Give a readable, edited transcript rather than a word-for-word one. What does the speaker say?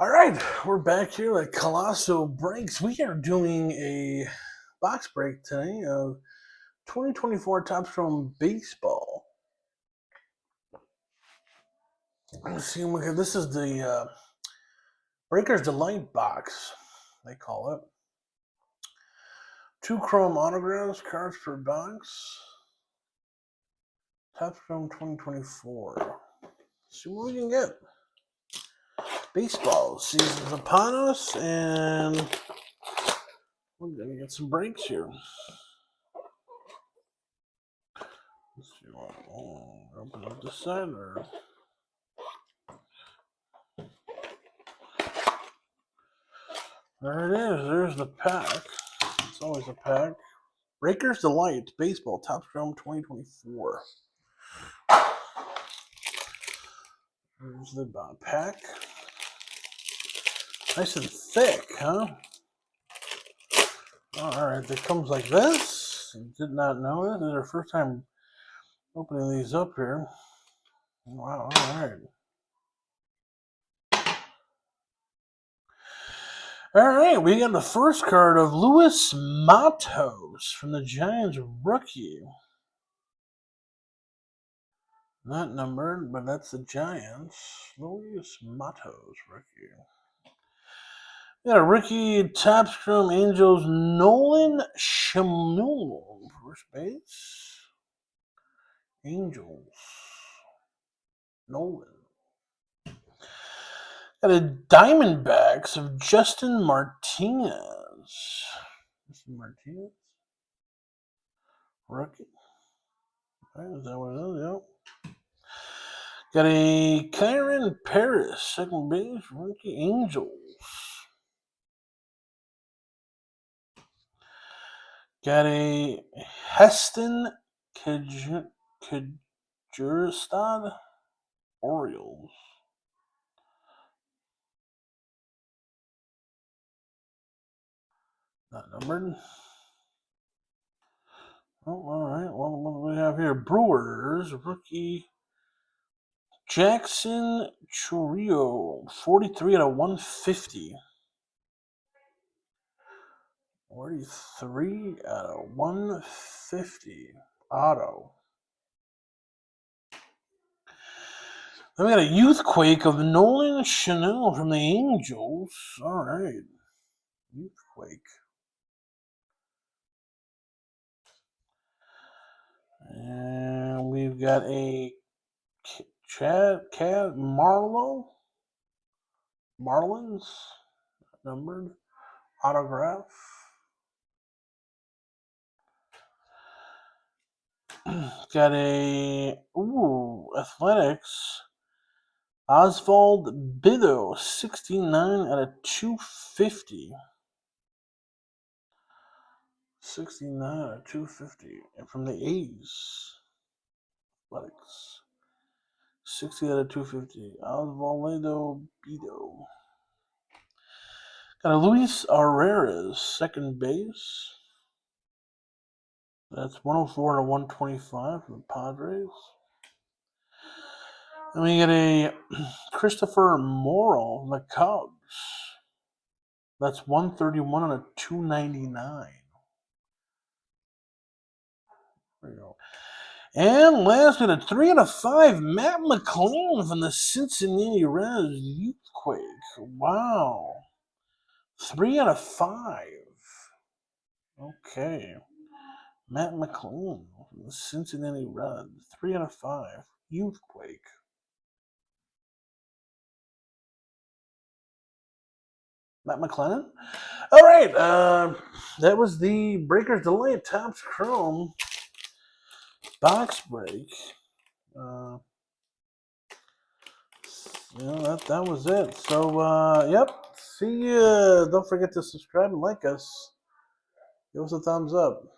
All right, we're back here at Colosso Breaks. We are doing a box break today of 2024 Topps Chrome Baseball. Let's see, this is the Breaker's Delight box, they call it. 2 Chrome autographs, cards per box. Topps Chrome 2024. See what we can get. Baseball season's upon us, and we're gonna get some breaks here. Let's see what. Open up the side or. There it is. There's the pack. It's always a pack. Breaker's Delight Baseball Topps Chrome 2024. There's the pack. Nice and thick, huh? Alright, it comes like this. Did not know that. This is our first time opening these up here. Wow, alright. Alright, we got the first card of Luis Matos from the Giants rookie. Not numbered, but that's the Giants. Luis Matos rookie. We got a rookie Topps Chrome Angels Nolan Schanuel, first base. Angels. Nolan. Got a Diamondbacks of Justin Martinez. Justin Martinez? Rookie. Right, is that what it is? Yep. Got a Kyren Paris, second base, rookie Angels. Got a Heston Kjerstad, Orioles. Not numbered. Oh, all right. Well, what do we have here? Brewers, rookie Jackson Chourio, 43 out of 150. 43 out of 150. Auto. Then we got a Youthquake of Nolan Schanuel from the Angels. All right. Youthquake. And we've got a Chad Marlowe. Marlins. Numbered. Autograph. Got a Athletics Oswald Bido, 69 out of 250. 69 out of 250. And from the A's, Athletics, 60 out of 250. Osvaldo Bido. Got a Luis Arraez, second base. That's 104 out of 125 for the Padres. And we get a Christopher Morel from the Cubs. That's 131 out of 299. There you go. And last, we had a 3 out of 5, Matt McLain from the Cincinnati Reds Youthquake. Wow. 3 out of 5. Okay. Matt McLain from the Cincinnati Reds. 3 out of 5. Youthquake. Matt McLennan. All right. That was the Breaker's Delight Topps Chrome box break. That was it. So, yep. See ya. Don't forget to subscribe and like us. Give us a thumbs up.